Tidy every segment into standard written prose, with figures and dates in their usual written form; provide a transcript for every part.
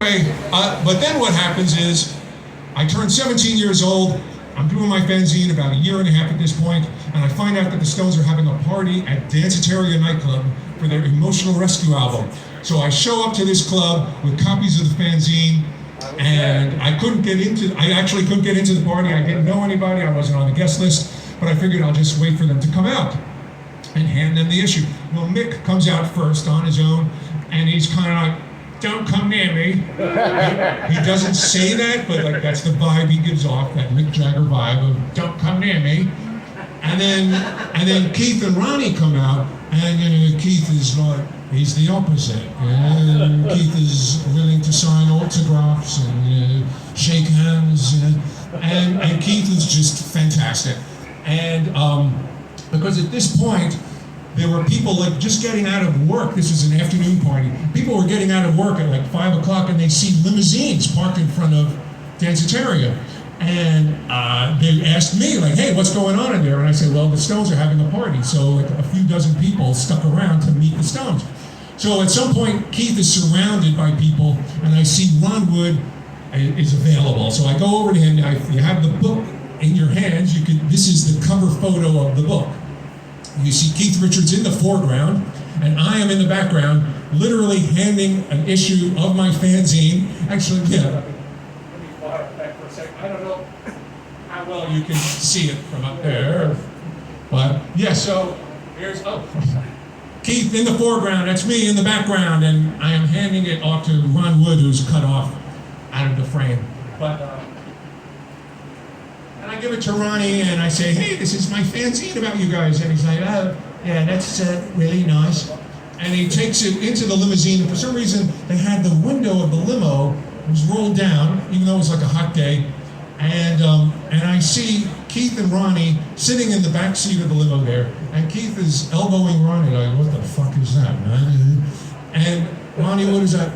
But then what happens is, I turned 17 years old, I'm doing my fanzine about a year and a half at this point, and I find out that the Stones are having a party at Danceteria nightclub for their Emotional Rescue album. So I show up to this club with copies of the fanzine, and I actually couldn't get into the party. I didn't know anybody, I wasn't on the guest list, but I figured I'll just wait for them to come out and hand them the issue. Well, Mick comes out first on his own, and he's kind of like, "Don't come near me." He doesn't say that, but like that's the vibe he gives off, that Mick Jagger vibe of "Don't come near me." And then Keith and Ronnie come out, and Keith is like, he's the opposite. And Keith is willing to sign autographs and shake hands, and Keith is just fantastic. And because at this point, there were people like just getting out of work. This was an afternoon party. People were getting out of work at like 5 o'clock, and they see limousines parked in front of Danceteria. And they asked me, like, "Hey, what's going on in there?" And I said, "Well, the Stones are having a party." So like a few dozen people stuck around to meet the Stones. So at some point, Keith is surrounded by people, and I see Ron Wood is available. So I go over to him. You have the book in your hands. This is the cover photo of the book. You see Keith Richards in the foreground, and I am in the background, literally handing an issue of my fanzine. Actually, yeah. Let me water back for a second. I don't know how well you can see it from up there, but yeah. So here's Keith in the foreground. That's me in the background, and I am handing it off to Ron Wood, who's cut off out of the frame. But. And I give it to Ronnie, and I say, "Hey, this is my fanzine about you guys." And he's like, "Oh, yeah, that's really nice." And he takes it into the limousine, and for some reason, they had the window of the limo was rolled down, even though it was like a hot day. And I see Keith and Ronnie sitting in the back seat of the limo there, and Keith is elbowing Ronnie, like, "What the fuck is that, man?" And Ronnie, what is that?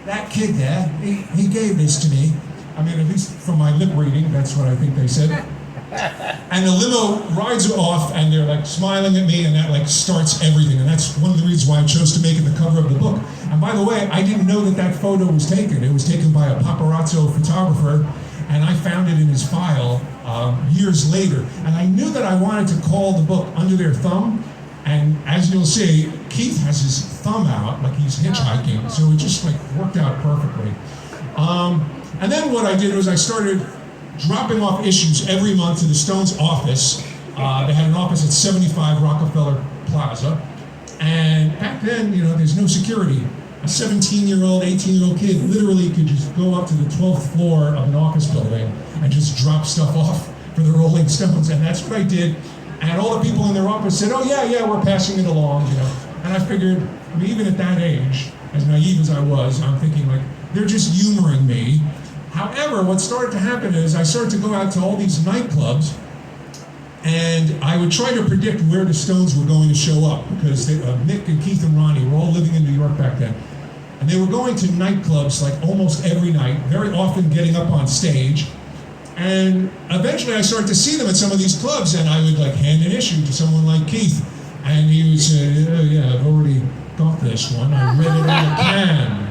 "That kid there, he gave this to me." I mean, at least from my lip reading, that's what I think they said. And the limo rides off, and they're like smiling at me, and that like starts everything. And that's one of the reasons why I chose to make it the cover of the book. And by the way, I didn't know that photo was taken. It was taken by a paparazzo photographer, and I found it in his file years later. And I knew that I wanted to call the book Under Their Thumb. And as you'll see, Keith has his thumb out like he's hitchhiking, so it just like worked out perfectly. And then what I did was I started dropping off issues every month to the Stones office. They had an office at 75 Rockefeller Plaza. And back then, there's no security. A 17-year-old, 18-year-old kid literally could just go up to the 12th floor of an office building and just drop stuff off for the Rolling Stones. And that's what I did. And all the people in their office said, "Oh, yeah, we're passing it along," And I figured, even at that age, as naive as I was, I'm thinking like, they're just humoring me. However, what started to happen is I started to go out to all these nightclubs, and I would try to predict where the Stones were going to show up, because Mick and Keith and Ronnie were all living in New York back then. And they were going to nightclubs like almost every night, very often getting up on stage. And eventually I started to see them at some of these clubs, and I would like hand an issue to someone like Keith, and he would say, "Oh yeah, I've already got this one. I read it on the can."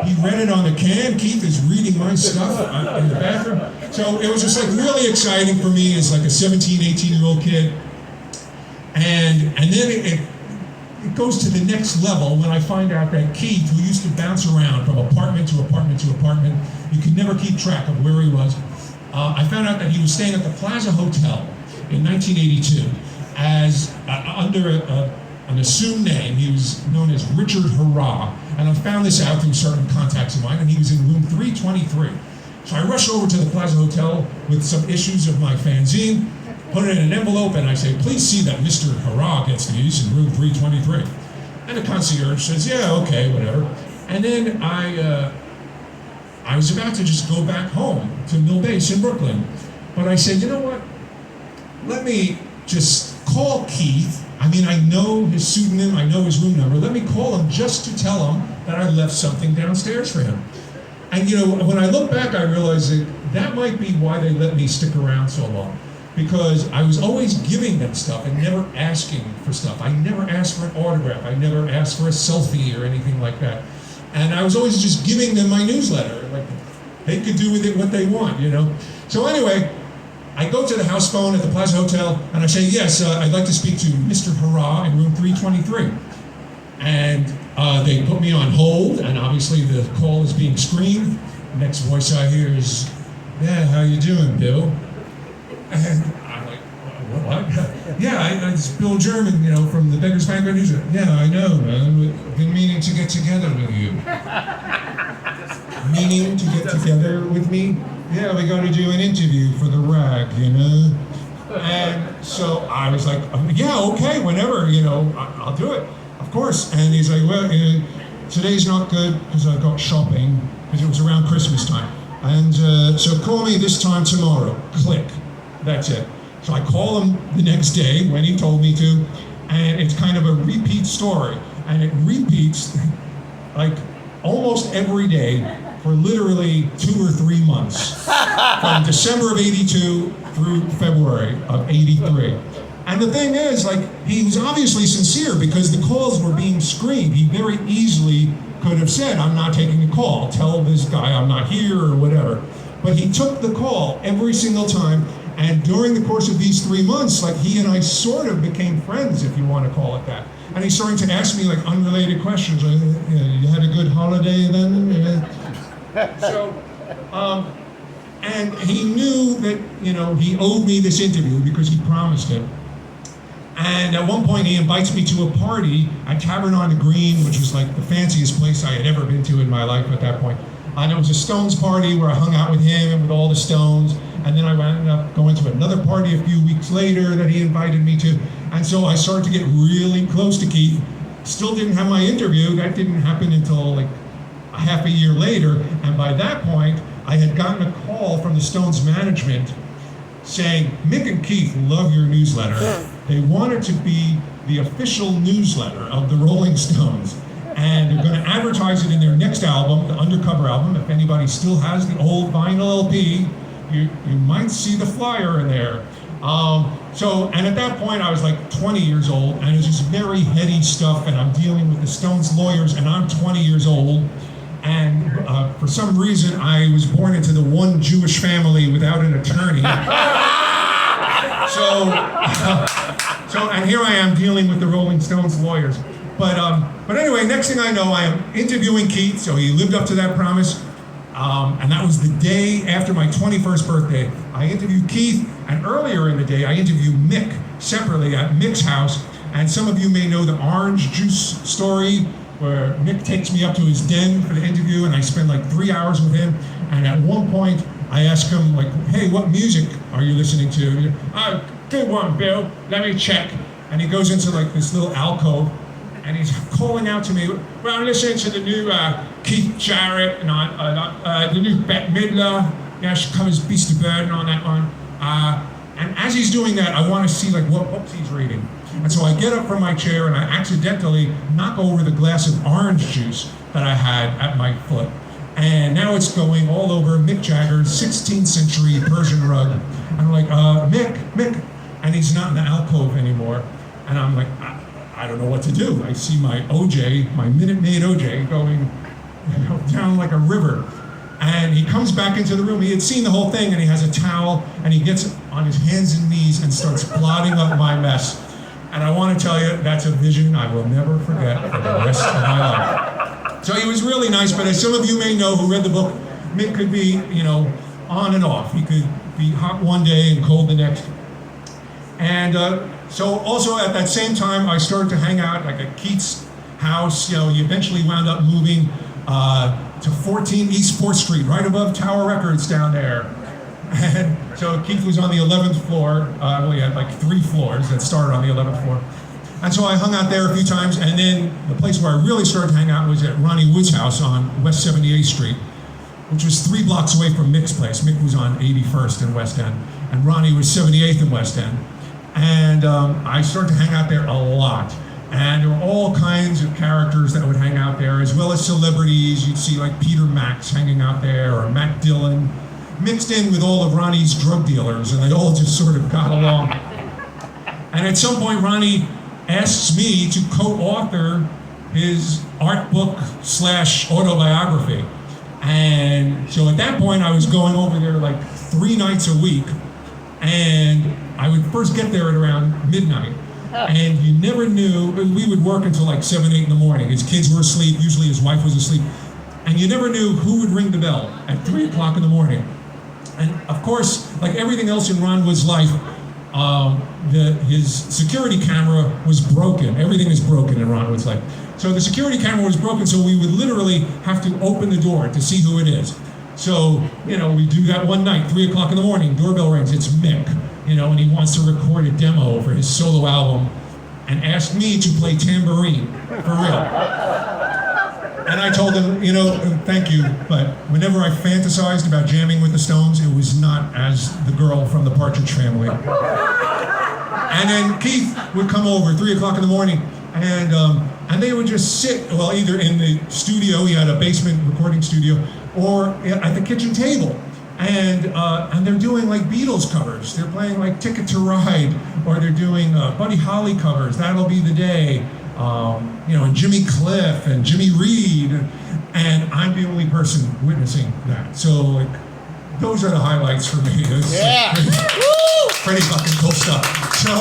He read it on the can. Keith is reading my stuff in the bathroom. So it was just like really exciting for me as like a 17, 18-year-old kid. And then it goes to the next level when I find out that Keith, who used to bounce around from apartment to apartment to apartment, you could never keep track of where he was. I found out that he was staying at the Plaza Hotel in 1982 as under an assumed name. He was known as Richard Hurrah. And I found this out through certain contacts of mine, and he was in room 323. So I rushed over to the Plaza Hotel with some issues of my fanzine, put it in an envelope, and I say, "Please see that Mr. Hurrah gets these in room 323. And the concierge says, "Yeah, okay, whatever." And then I was about to just go back home to Mill Base in Brooklyn. But I said, "You know what? Let me just call Keith. I mean, I know his pseudonym, I know his room number. Let me call him just to tell him that I left something downstairs for him." And when I look back, I realized that might be why they let me stick around so long. Because I was always giving them stuff and never asking for stuff. I never asked for an autograph. I never asked for a selfie or anything like that. And I was always just giving them my newsletter. Like, they could do with it what they want, you know? So anyway, I go to the house phone at the Plaza Hotel, and I say, yes, I'd like to speak to Mr. Hurrah in room 323. And they put me on hold, and obviously the call is being screened. Next voice I hear is, yeah, how you doing, Bill? And I'm like, what? Yeah, it's Bill German, you know, from the Beggar's Banquet News. Yeah, I know, man. I've been meaning to get together with you. Meaning to get together with me? Yeah, we got to do an interview for the rag, you know? And so I was like, yeah, okay, whenever, you know, I'll do it. Of course. And he's like, well, today's not good because I've got shopping, because it was around Christmas time. And so call me this time tomorrow. Click. That's it. So I call him the next day when he told me to, and it's kind of a repeat story. And it repeats like almost every day for literally 2 or 3 months, from December of '82 through February of '83. And the thing is, like, he was obviously sincere because the calls were being screened. He very easily could have said, I'm not taking a call, tell this guy I'm not here or whatever. But he took the call every single time, and during the course of these 3 months, like, he and I sort of became friends, if you want to call it that. And he's starting to ask me, like, unrelated questions. Like, you had a good holiday then? So, and he knew that, you know, he owed me this interview because he promised it. And at one point he invites me to a party at Tavern on the Green, which was like the fanciest place I had ever been to in my life at that point. And it was a Stones party where I hung out with him and with all the Stones. And then I ended up going to another party a few weeks later that he invited me to. And so I started to get really close to Keith. Still didn't have my interview. That didn't happen until like a half a year later. And by that point, I had gotten a call from the Stones management saying, Mick and Keith love your newsletter. They want it to be the official newsletter of the Rolling Stones. And they're going to advertise it in their next album, the Undercover album. If anybody still has the old vinyl LP, you might see the flyer in there. And at that point I was like 20 years old, and it was just very heady stuff, and I'm dealing with the Stones lawyers, and I'm 20 years old. And for some reason, I was born into the one Jewish family without an attorney. And here I am dealing with the Rolling Stones lawyers. But anyway, next thing I know, I am interviewing Keith, so he lived up to that promise. And that was the day after my 21st birthday. I interviewed Keith, and earlier in the day, I interviewed Mick separately at Mick's house. And some of you may know the orange juice story, where Mick takes me up to his den for the interview, and I spend like 3 hours with him. And at one point, I ask him, like, hey, what music are you listening to? Oh, good one, Bill. Let me check. And he goes into like this little alcove, and he's calling out to me, well, I'm listening to the new Keith Jarrett, and the new Bette Midler. Yeah, she covers Beast of Burden on that one. And as he's doing that, I want to see like what books he's reading. And so I get up from my chair and I accidentally knock over the glass of orange juice that I had at my foot. And now it's going all over Mick Jagger's 16th century Persian rug. And I'm like, Mick. And he's not in the alcove anymore. And I'm like, I don't know what to do. I see my OJ, my Minute Maid OJ, going down like a river. And he comes back into the room. He had seen the whole thing, and he has a towel, and he gets on his hands and knees and starts blotting up my mess. And I want to tell you, that's a vision I will never forget for the rest of my life. So he was really nice, but as some of you may know who read the book, Mick could be, on and off. He could be hot one day and cold the next. And so also at that same time, I started to hang out like at Keith's house. He eventually wound up moving to 14 East 4th Street, right above Tower Records down there. And so Keith was on the 11th floor. He had like 3 floors that started on the 11th floor. And so I hung out there a few times, and then the place where I really started to hang out was at Ronnie Wood's house on West 78th Street, which was 3 blocks away from Mick's place. Mick was on 81st in West End, and Ronnie was 78th in West End. And I started to hang out there a lot. And there were all kinds of characters that would hang out there, as well as celebrities. You'd see like Peter Max hanging out there, or Matt Dillon, mixed in with all of Ronnie's drug dealers, and they all just sort of got along. And at some point, Ronnie asks me to co-author his art book / autobiography. And so at that point, I was going over there like 3 nights a week, and I would first get there at around midnight. And you never knew, we would work until like 7, 8 in the morning. His kids were asleep, usually his wife was asleep. And you never knew who would ring the bell at 3 o'clock in the morning. And of course, like everything else in Ron Wood's life, his security camera was broken. Everything is broken in Ron Wood's life. So the security camera was broken, so we would literally have to open the door to see who it is. So, we do that one night, 3 o'clock in the morning, doorbell rings, it's Mick, and he wants to record a demo for his solo album and asked me to play tambourine, for real. And I told him, thank you, but whenever I fantasized about jamming with the Stones, it was not as the girl from the Partridge Family. And then Keith would come over 3 o'clock in the morning, and they would just sit, well, either in the studio, he had a basement recording studio, or at the kitchen table. And they're doing like Beatles covers. They're playing like Ticket to Ride, or they're doing Buddy Holly covers, That'll Be the Day, and Jimmy Cliff and Jimmy Reed. And I'm the only person witnessing that. So like, those are the highlights for me. It's pretty fucking cool stuff. So,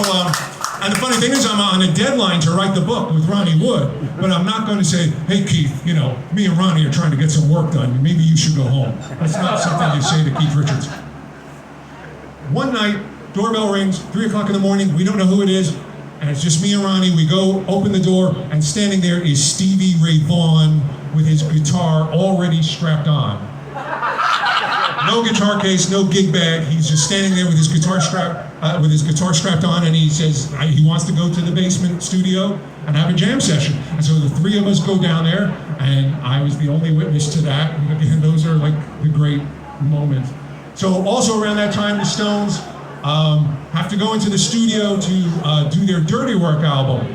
and the funny thing is, I'm on a deadline to write the book with Ronnie Wood, but I'm not going to say, hey Keith, me and Ronnie are trying to get some work done, maybe you should go home. That's not something you say to Keith Richards. One night, doorbell rings, 3 o'clock in the morning, we don't know who it is, and it's just me and Ronnie. We go, open the door, and standing there is Stevie Ray Vaughan with his guitar already strapped on. No guitar case, no gig bag. He's just standing there with his guitar strapped on, and he says he wants to go to the basement studio and have a jam session. And so the 3 of us go down there, and I was the only witness to that. And again, those are like the great moments. So also around that time, the Stones have to go into the studio to do their Dirty Work album.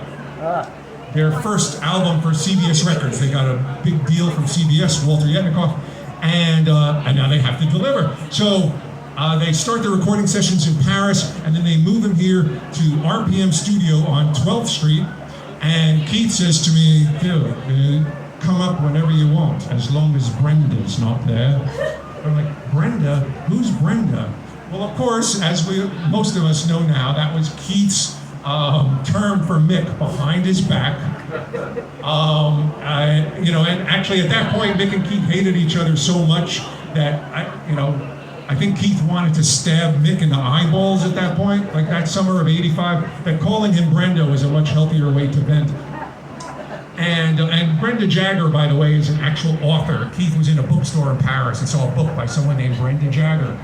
Their first album for CBS Records. They got a big deal from CBS, Walter Yetnikoff. And now they have to deliver. So they start the recording sessions in Paris, and then they move them here to RPM Studio on 12th Street. And Keith says to me, dude, come up whenever you want, as long as Brenda's not there. I'm like, Brenda? Who's Brenda? Well, of course, as most of us know now, that was Keith's term for Mick, behind his back. And actually at that point, Mick and Keith hated each other so much that I think Keith wanted to stab Mick in the eyeballs at that point, like that summer of '85. That calling him Brenda was a much healthier way to vent. And Brenda Jagger, by the way, is an actual author. Keith was in a bookstore in Paris and saw a book by someone named Brenda Jagger.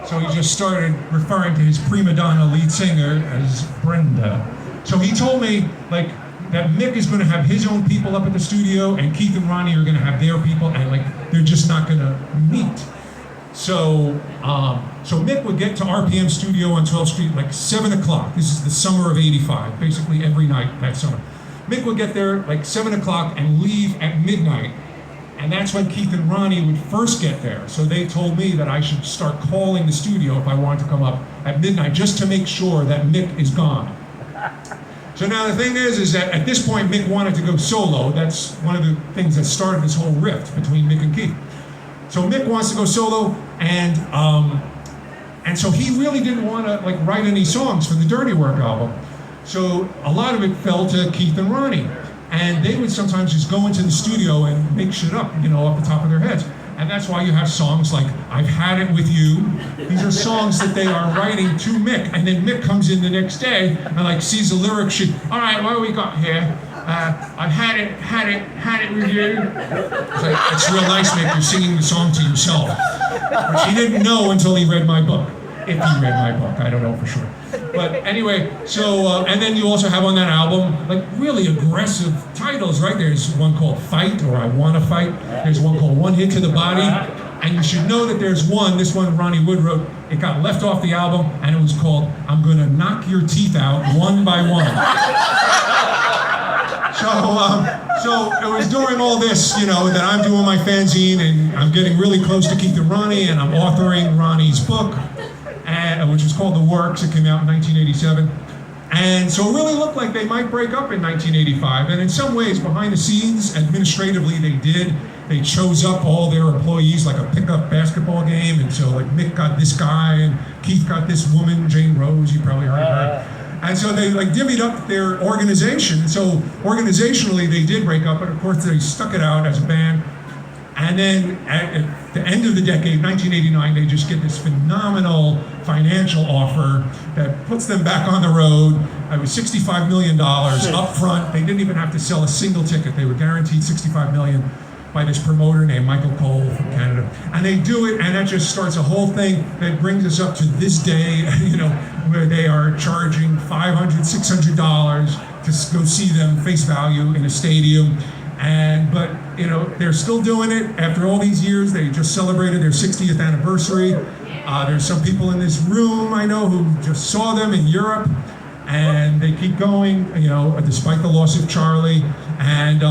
So he just started referring to his prima donna lead singer as Brenda. So he told me, like, that Mick is going to have his own people up at the studio, and Keith and Ronnie are going to have their people, and like they're just not going to meet. So Mick would get to RPM Studio on 12th Street like 7 o'clock. This is the summer of '85, basically every night that summer. Mick would get there like 7 o'clock and leave at midnight. And that's when Keith and Ronnie would first get there. So they told me that I should start calling the studio if I wanted to come up at midnight, just to make sure that Mick is gone. So now the thing is that at this point, Mick wanted to go solo. That's one of the things that started this whole rift between Mick and Keith. So Mick wants to go solo, and so he really didn't want to like write any songs for the Dirty Work album. So a lot of it fell to Keith and Ronnie. And they would sometimes just go into the studio and make shit up, off the top of their heads. And that's why you have songs like I've Had It With You. These are songs that they are writing to Mick. And then Mick comes in the next day and like sees the lyric sheet. All right, what do we got here? I've had it with you. It's like, it's real nice, Mick, you're singing the song to yourself. Which he didn't know until he read my book. If he read my book, I don't know for sure. But anyway, so, and then you also have on that album, like really aggressive titles, right? There's one called Fight, or I Wanna Fight. There's one called One Hit to the Body. And you should know that there's this one Ronnie Wood wrote, it got left off the album, and it was called I'm Gonna Knock Your Teeth Out One by One. So it was during all this, that I'm doing my fanzine, and I'm getting really close to Keith and Ronnie, and I'm authoring Ronnie's book, which was called The Works. It came out in 1987. And so it really looked like they might break up in 1985. And in some ways, behind the scenes, administratively, they did. They chose up all their employees like a pickup basketball game. And so like Mick got this guy and Keith got this woman, Jane Rose, you probably heard of her. And so they like divvied up their organization. And so organizationally, they did break up, but of course they stuck it out as a band. And then at the end of the decade, 1989, they just get this phenomenal financial offer that puts them back on the road. It was $65 million up front. They didn't even have to sell a single ticket. They were guaranteed $65 million by this promoter named Michael Cole from Canada. And they do it, and that just starts a whole thing that brings us up to this day, where they are charging $500, $600 to go see them face value in a stadium. But they're still doing it after all these years. They just celebrated their 60th anniversary. There's some people in this room I know who just saw them in Europe, and they keep going, despite the loss of Charlie. And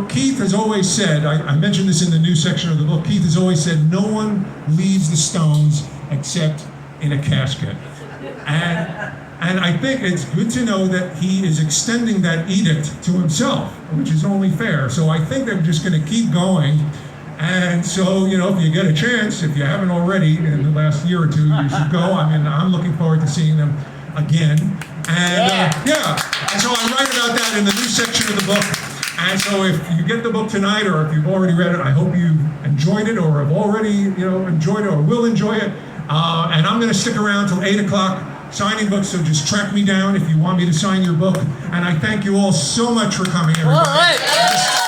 Keith has always said, I mentioned this in the new section of the book, Keith has always said, no one leaves the Stones except in a casket. And I think it's good to know that he is extending that edict to himself, which is only fair. So I think they're just going to keep going. And so, if you get a chance, if you haven't already in the last year or two, you should go. I'm looking forward to seeing them again. And and so I write about that in the new section of the book. And so if you get the book tonight, or if you've already read it, I hope you enjoyed it, or have already enjoyed it, or will enjoy it. And I'm going to stick around till 8 o'clock. Signing books, so just track me down if you want me to sign your book. And I thank you all so much for coming, everybody. All right.